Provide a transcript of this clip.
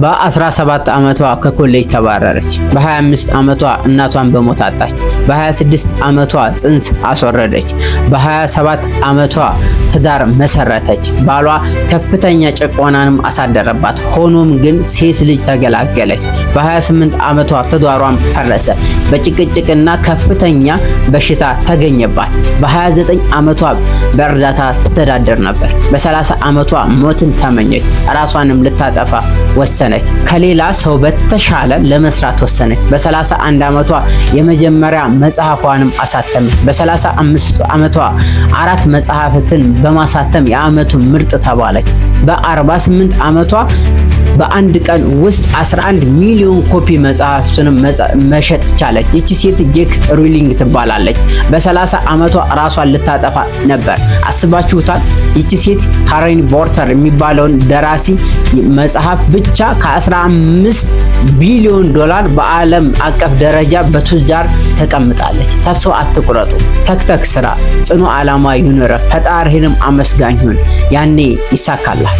በ17 ዓመቷ ከኮሌጅ ተባረረች። በ25 ዓመቷ እናቷን በሞት አጣች። በ26 ዓመቷ ጽንስ አስወረደች። በ27 ዓመቷ ትዳር መሰረተች። ባሏ ከፍተኛ ጭቆናንም አሳደረባት። ሆኖም ግን ሴት ልጅ ተገላገለች። በ28 ዓመቷ ትዳሯም ፈረሰ። በጭቅጭቅና ከፍተኛ በሽታ ተገኘባት። በ29 ዓመቷ በእርዳታ ትተዳደር ነበር። በ30 ዓመቷ ሞትን ተመኘች። ራሷንም ልታጠፋ ወሰነች። ከሌላ ሰው በተሻለ ለመስራት ወሰነች። በ31 ዓመቷ የመጀመሪያ መጽሐፏንም አሳተመች። በ35 ዓመቷ 4 መጽሐፍትን በማሳተም የዓመቱ ምርጥ ተባለች። በ48 ዓመቷ በአንድ ቀን ውስጥ 11 ሚሊዮን ኮፒ መጽሐፍትንም መሸጥ ቻለች። ይቺ ሴት ጄክ ሩሊንግ ትባላለች። በ30 ዓመቷ ራሷን ልታጠፋ ነበር። አስባችሁታል? ይቺ ሴት ሃሪ ፖተር የሚባለውን ደራሲ መጽሐፍ ብቻ ከ15 ቢሊዮን ዶላር በዓለም አቀፍ ደረጃ በቱጃር ተቀምጣለች። ተስፋ አትቁረጡ። ተክተክ ስራ፣ ጽኑ ዓላማ ይኑር፣ ፈጣሪህንም አመስጋኝ ሁን። ያኔ ይሳካላል።